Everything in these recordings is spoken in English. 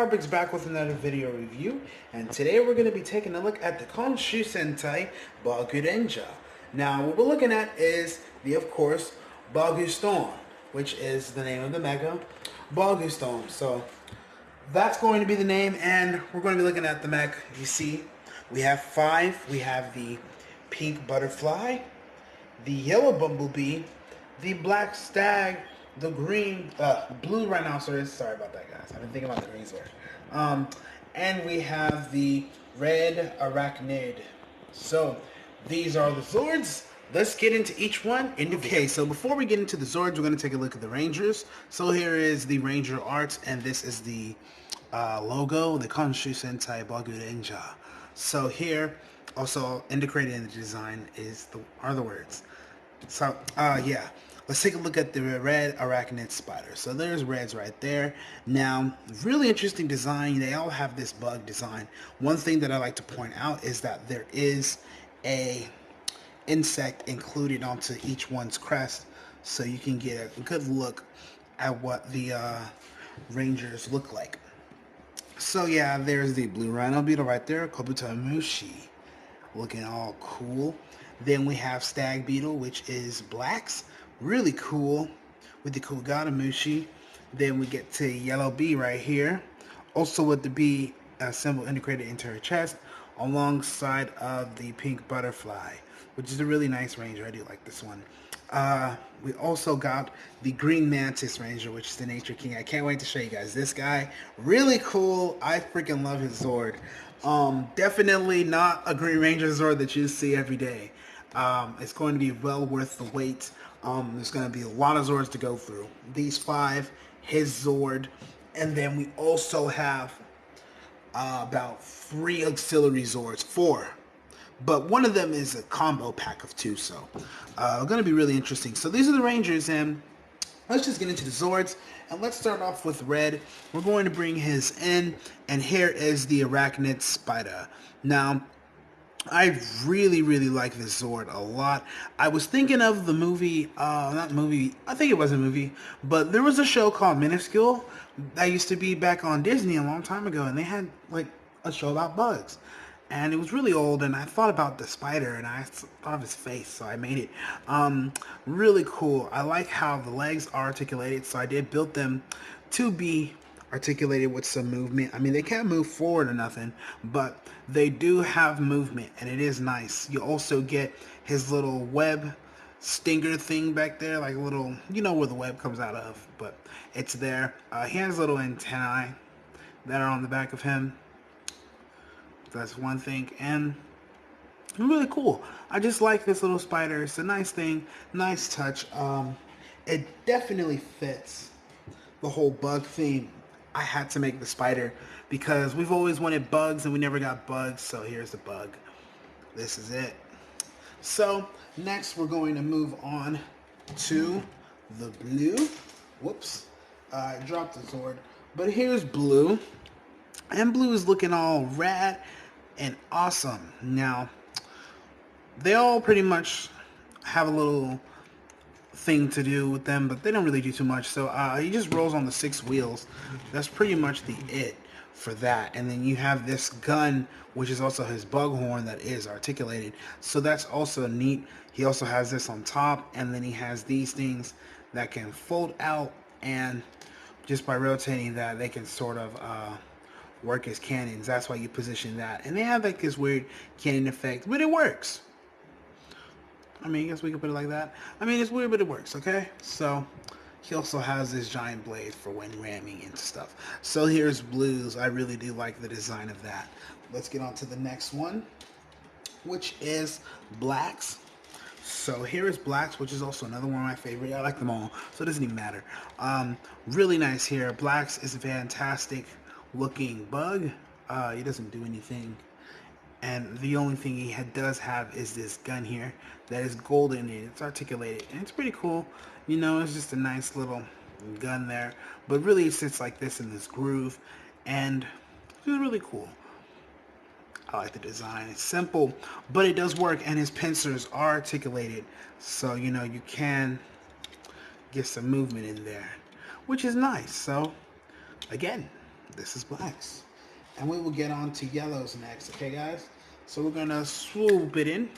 Arbix back with another video review, and today we're going to be taking a look at the Konchu Sentai Baguranjer. Now, what we're looking at is of course, Bagu Storm, which is the name of the Mega Bagu Storm. So, that's going to be the name, and we're going to be looking at the mech. You see, we have 5. We have the pink butterfly, the yellow bumblebee, the black stag, the green, blue rhinoceros. Sorry about that, guys. I've been thinking about the green sword. And we have the red arachnid. So these are the Zords. Let's get into each one. Okay, so before we get into the Zords, we're going to take a look at the Rangers. So here is the Ranger art, and this is the logo, the Konchu Sentai Baguranjer. So here, also integrated in the design are the words. So yeah. Let's take a look at the red Arachnid Spider. So there's reds right there. Now, really interesting design. They all have this bug design. One thing that I like to point out is that there is a insect included onto each one's crest, so you can get a good look at what the Rangers look like. So yeah, there's the blue Rhino Beetle right there, Kobuta Mushi, looking all cool. Then we have Stag Beetle, which is blacks. Really cool with the Kogata Mushi. Then we get to Yellow Bee right here, also with the bee symbol integrated into her chest, alongside of the pink butterfly, which is a really nice ranger. I do like this one. We also got the green Mantis ranger, which is the Nature King. I can't wait to show you guys this guy. Really cool. I freaking love his Zord. Definitely not a Green Ranger Zord that you see every day. It's going to be well worth the wait. There's going to be a lot of Zords to go through. These 5, his Zord, and then we also have about 3 auxiliary Zords, 4. But one of them is a combo pack of 2, so going to be really interesting. So these are the Rangers, and let's just get into the Zords, and let's start off with red. We're going to bring his in, and here is the Arachnid Spider. Now, I really like this Zord a lot. I was thinking of the movie, I think it was a movie, but there was a show called Minuscule that used to be back on Disney a long time ago, and they had like a show about bugs. And it was really old, and I thought about the spider, and I thought of his face, so I made it. Really cool. I like how the legs are articulated, so I did build them to be articulated with some movement. I mean, they can't move forward or nothing, but they do have movement, and it is nice. You also get his little web stinger thing back there, like a little, you know where the web comes out of, but it's there. He has little antennae that are on the back of him. That's one thing, and really cool. I just like this little spider. It's a nice thing, nice touch. It definitely fits the whole bug theme. I had to make the spider because we've always wanted bugs and we never got bugs, so here's the bug. This is it. So next we're going to move on to the blue. Whoops, I dropped the Zord, but here's blue, and blue is looking all rad and awesome. Now, they all pretty much have a little thing to do with them, but they don't really do too much. So he just rolls on the 6 wheels. That's pretty much it for that. And then you have this gun, which is also his bug horn that is articulated. So that's also neat. He also has this on top, and then he has these things that can fold out, and just by rotating that, they can sort of work as cannons. That's why you position that. And they have like this weird cannon effect, but it works. I mean, I guess we could put it like that. I mean, it's weird, but it works, okay? So, he also has this giant blade for when ramming into stuff. So, here's blues. I really do like the design of that. Let's get on to the next one, which is blacks. So, here is blacks, which is also another one of my favorite. I like them all, so it doesn't even matter. Really nice here. Blacks is a fantastic looking bug. He doesn't do anything. And the only thing he does have is this gun here that is golden and it's articulated. And it's pretty cool. You know, it's just a nice little gun there. But really it sits like this in this groove. And it's really cool. I like the design. It's simple, but it does work. And his pincers are articulated. So, you know, you can get some movement in there, which is nice. So, again, this is blacks. And we will get on to yellows next, okay guys? So we're gonna swoop it in.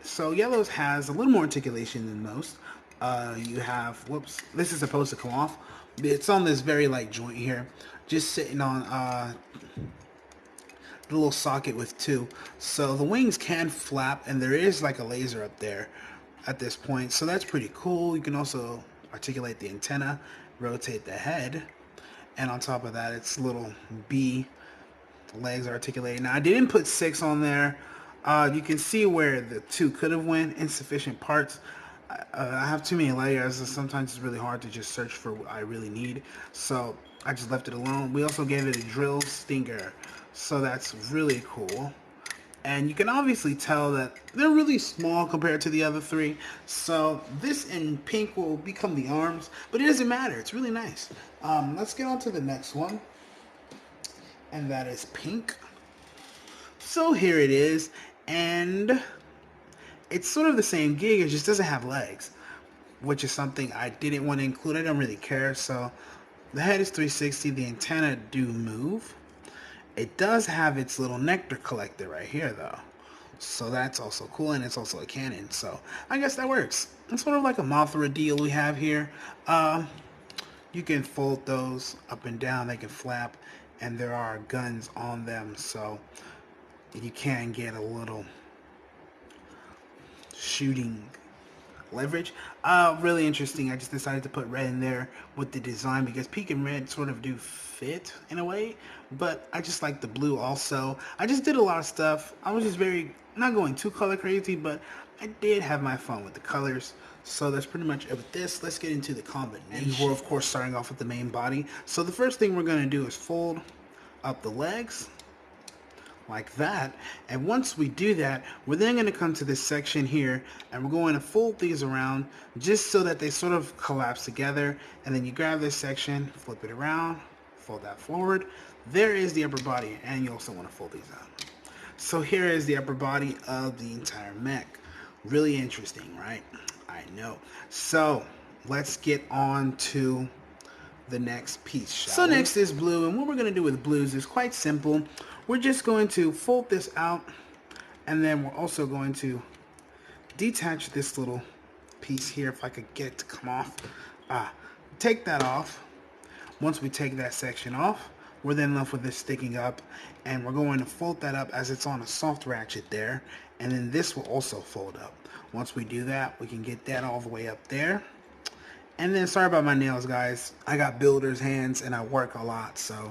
So yellows has a little more articulation than most. You have, whoops, this is supposed to come off. It's on this very light joint here, just sitting on the little socket with two. So the wings can flap, and there is like a laser up there at this point. So that's pretty cool. You can also articulate the antenna, rotate the head, and on top of that, its little B legs are articulated. Now I didn't put 6 on there. You can see where the 2 could have went. Insufficient parts. I have too many layers, and sometimes it's really hard to just search for what I really need. So I just left it alone. We also gave it a drill stinger, so that's really cool. And you can obviously tell that they're really small compared to the other 3. So this in pink will become the arms, but it doesn't matter. It's really nice. Let's get on to the next one, and that is pink. So here it is, and it's sort of the same gig. It just doesn't have legs, which is something I didn't want to include. I don't really care. So the head is 360. The antenna do move. It does have its little nectar collector right here, though. So that's also cool, and it's also a cannon. So I guess that works. It's sort of like a Mothra deal we have here. You can fold those up and down. They can flap, and there are guns on them. So you can get a little shooting leverage. Really interesting. I just decided to put red in there with the design because pink and red sort of do fit in a way, but I just like the blue also. I just did a lot of stuff. I was just not going too color crazy, but I did have my fun with the colors. So that's pretty much it with this. Let's get into the combination. And we're of course starting off with the main body. So the first thing we're going to do is fold up the legs like that, and once we do that, we're then going to come to this section here, and we're going to fold these around just so that they sort of collapse together, and then you grab this section, flip it around, fold that forward. There is the upper body, and you also want to fold these out. So here is the upper body of the entire mech. Really interesting, right? I know. So let's get on to the next piece. So next is blue, and what we're going to do with blues is quite simple. We're just going to fold this out, and then we're also going to detach this little piece here, if I could get it to come off. Take that off. Once we take that section off, we're then left with this sticking up, and we're going to fold that up as it's on a soft ratchet there, and then this will also fold up. Once we do that, we can get that all the way up there. And then, sorry about my nails, guys. I got builder's hands, and I work a lot, so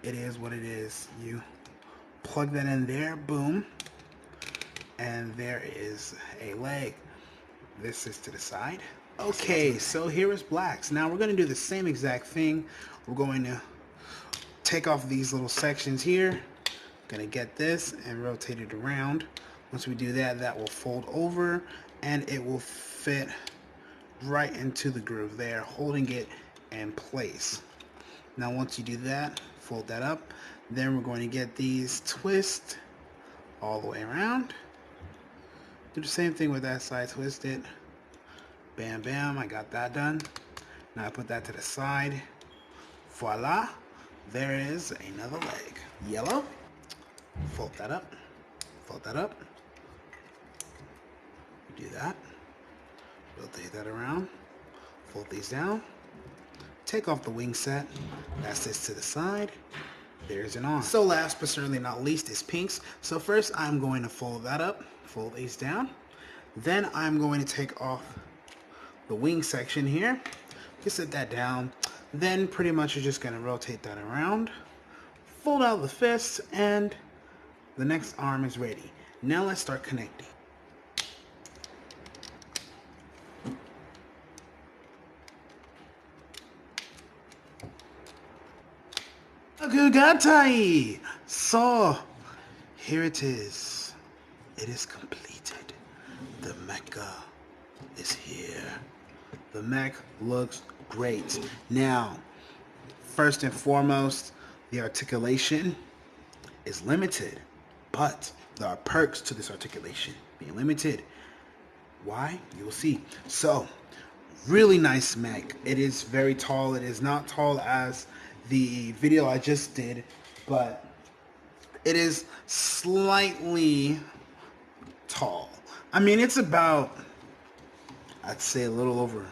it is what it is. You plug that in there, boom, and there is a leg. This is to the side. Okay, so here is blacks. Now we're going to do the same exact thing. We're going to take off these little sections here. Going to get this and rotate it around. Once we do that, that will fold over, and it will fit right into the groove there, holding it in place. Now once you do that, fold that up. Then we're going to get these twist all the way around. Do the same thing with that side, twist it. Bam, bam, I got that done. Now I put that to the side. Voila, there is another leg. Yellow, fold that up, fold that up. Do that. Rotate that around. Fold these down. Take off the wing set. That sits to the side. There's an arm. So last but certainly not least is pinks. So first I'm going to fold that up. Fold these down. Then I'm going to take off the wing section here. You sit that down. Then pretty much you're just going to rotate that around. Fold out the fist, and the next arm is ready. Now let's start connecting. Agugatai! So, here it is. It is completed. The mecha is here. The mech looks great. Now, first and foremost, the articulation is limited, but there are perks to this articulation being limited. Why? You will see. So, really nice mech. It is very tall. It is not tall as the video I just did, but it is slightly tall. I mean, it's about, I'd say a little over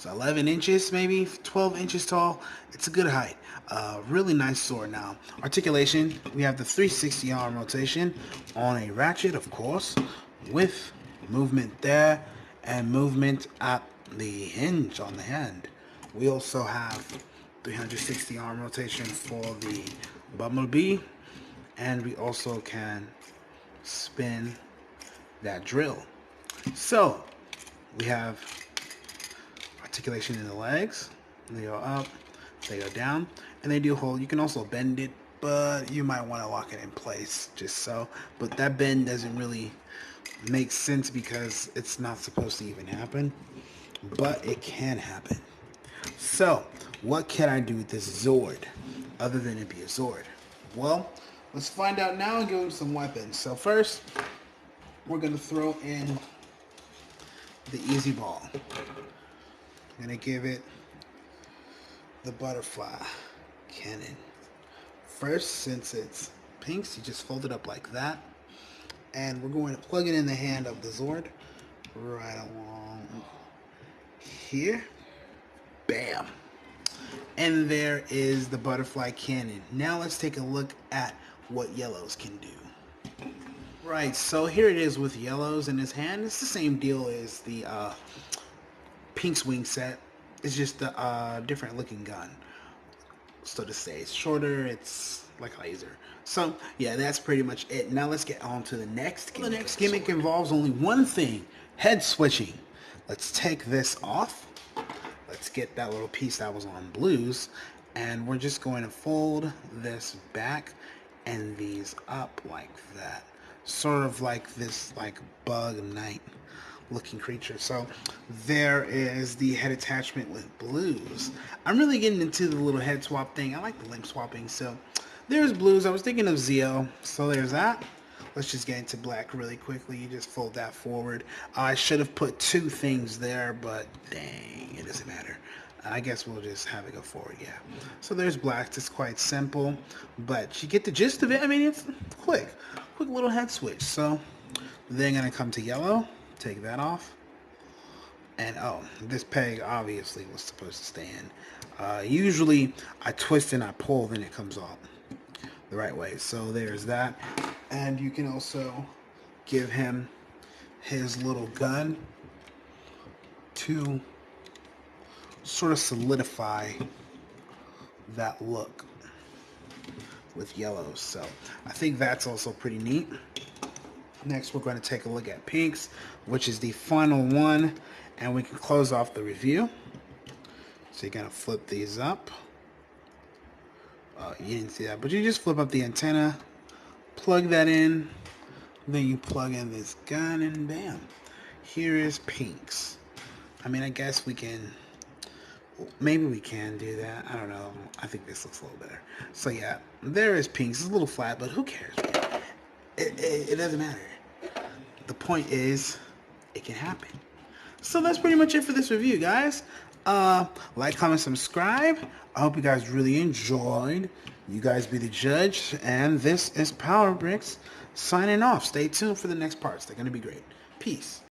11 inches, maybe 12 inches tall. It's a good height. Really nice sword. Now, articulation, we have the 360 arm rotation on a ratchet, of course, with movement there and movement at the hinge on the hand. We also have 360 arm rotation for the bumblebee, and we also can spin that drill. So we have articulation in the legs. They go up, they go down, and they do hold. You can also bend it, but you might want to lock it in place just so. But that bend doesn't really make sense because it's not supposed to even happen, but it can happen. So what can I do with this Zord other than it be a Zord? Well, let's find out now and give him some weapons. So first, we're going to throw in the easy ball. I'm going to give it the butterfly cannon. First, since it's pinks, you just fold it up like that. And we're going to plug it in the hand of the Zord right along here. Bam. And there is the butterfly cannon. Now let's take a look at what yellows can do. Right, so here it is with yellows in his hand. It's the same deal as the pink's wing set. It's just a different looking gun. So to say, it's shorter, it's like a laser. So yeah, that's pretty much it. Now let's get on to the next gimmick. The next gimmick involves only one thing: head switching. Let's take this off. Let's get that little piece that was on blues, and we're just going to fold this back and these up like that, sort of like this like bug knight looking creature. So there is the head attachment with blues. I'm really getting into the little head swap thing. I like the limb swapping. So there's blues. I was thinking of Zeo, so there's that. Let's just get into black really quickly. You just fold that forward. I should have put two things there, but dang, it doesn't matter. I guess we'll just have it go forward, yeah. So there's black. It's quite simple, but you get the gist of it. I mean, it's quick little head switch. So then gonna come to yellow, take that off, and oh, this peg obviously was supposed to stay in. Usually I twist and I pull, then it comes off the right way. So there's that. And you can also give him his little gun to sort of solidify that look with yellows. So I think that's also pretty neat. Next, we're going to take a look at pinks, which is the final one, and we can close off the review. So you're going to flip these up. You didn't see that, but you just flip up the antenna, plug that in, then you plug in this gun, and bam, here is pinks. I mean, I guess we can, maybe we can do that. I don't know. I think this looks a little better. So yeah, there is pinks. It's a little flat, but who cares, man? It doesn't matter. The point is, it can happen. So that's pretty much it for this review, guys. Like, comment, subscribe. I hope you guys really enjoyed. You guys be the judge. And this is Power Bricks signing off. Stay tuned for the next parts. They're going to be great. Peace.